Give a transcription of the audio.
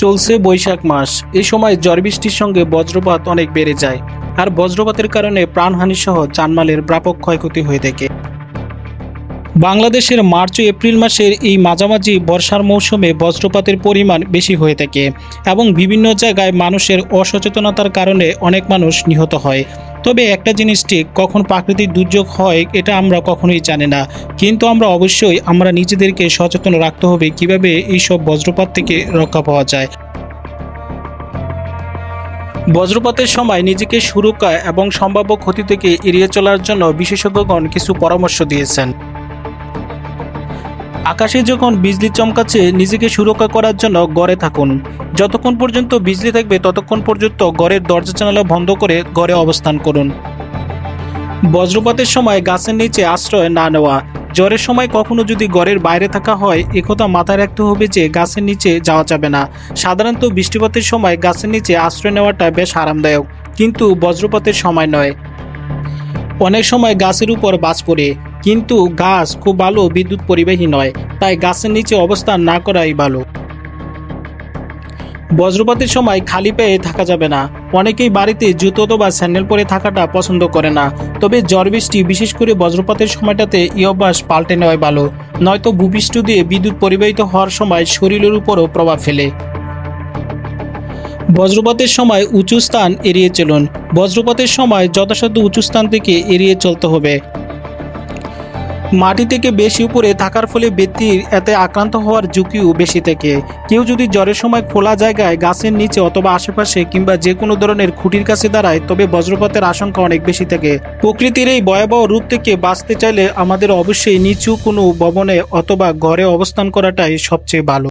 চলছে বৈশাখ মাস। এই সময় ঝড় বৃষ্টির সঙ্গে বজ্রপাত অনেক বেড়ে যায়, আর বজ্রপাতের কারণে প্রাণহানি সহ জানমালের ব্যাপক ক্ষয়ক্ষতি হয়ে থাকে। বাংলাদেশের মার্চ ও এপ্রিল মাসের এই মাঝামাঝি বর্ষার মৌসুমে বজ্রপাতের পরিমাণ বেশি হয়ে থাকে এবং বিভিন্ন জায়গায় মানুষের অসচেতনতার কারণে অনেক মানুষ নিহত হয়। তবে একটা জিনিস ঠিক, কখন প্রাকৃতিক দুর্যোগ হয় এটা আমরা কখনোই জানি না, কিন্তু অবশ্যই আমরা নিজেদেরকে সচেতন রাখতে হবে কিভাবে এইসব বজ্রপাত থেকে রক্ষা পাওয়া যায়। বজ্রপাতের সময় নিজেকে সুরক্ষা এবং সম্ভাব্য ক্ষতি থেকে এড়িয়ে চলার জন্য বিশেষজ্ঞগণ কিছু পরামর্শ দিয়েছেন। আকাশে যখন বিজলি চমকাচ্ছে, নিজেকে সুরক্ষা করার জন্য ঘরে থাকুন। যতক্ষণ পর্যন্ত বিজলি থাকবে ততক্ষণ পর্যন্ত ঘরের দরজা জানালা বন্ধ করে ঘরে অবস্থান করুন। বজ্রপাতের সময় গাছের নিচে আশ্রয় না নেওয়া। ঝড়ের সময় কখনো যদি ঘরের বাইরে থাকা হয়, একথা মাথায় রাখতে হবে যে গাছের নিচে যাওয়া যাবে না। সাধারণত বৃষ্টিপাতের সময় গাছের নিচে আশ্রয় নেওয়াটা বেশ আরামদায়ক, কিন্তু বজ্রপাতের সময় নয়। অনেক সময় গাছের উপর বাজ পড়ে, কিন্তু গাছ খুব ভালো বিদ্যুৎ পরিবাহী নয়, তাই গাছের নিচে অবস্থান না করাই ভালো। বজ্রপাতের সময় খালি পায়ে থাকা যাবে না। অনেকেই বাড়িতে জুতো অথবা স্যান্ডেল পরে থাকাটা পছন্দ করে না, তবে ঝড় বৃষ্টি বিশেষ করে বজ্রপাতের সময়টাতে এই অভ্যাস পাল্টে নেওয়াই ভালো, নয়তো ভূপৃষ্ঠ দিয়ে বিদ্যুৎ পরিবাহিত হওয়ার সময় শরীরের উপরও প্রভাব ফেলে। বজ্রপাতের সময় উঁচু স্থান এড়িয়ে চলুন। বজ্রপাতের সময় যথাসাধ্য উঁচু স্থান থেকে এড়িয়ে চলতে হবে। মাটি থেকে বেশি উপরে থাকার ফলে ব্যক্তির এতে আক্রান্ত হওয়ার ঝুঁকিও বেশি থাকে। কেউ যদি ঝড়ের সময় খোলা জায়গায়, গাছের নিচে অথবা আশেপাশে কিংবা যে কোনো ধরনের খুঁটির কাছে দাঁড়ায়, তবে বজ্রপাতের আশঙ্কা অনেক বেশি থাকে। প্রকৃতির এই ভয়াবহ রূপ থেকে বাঁচতে চাইলে আমাদের অবশ্যই নিচু কোনো ভবনে অথবা ঘরে অবস্থান করাটাই সবচেয়ে ভালো।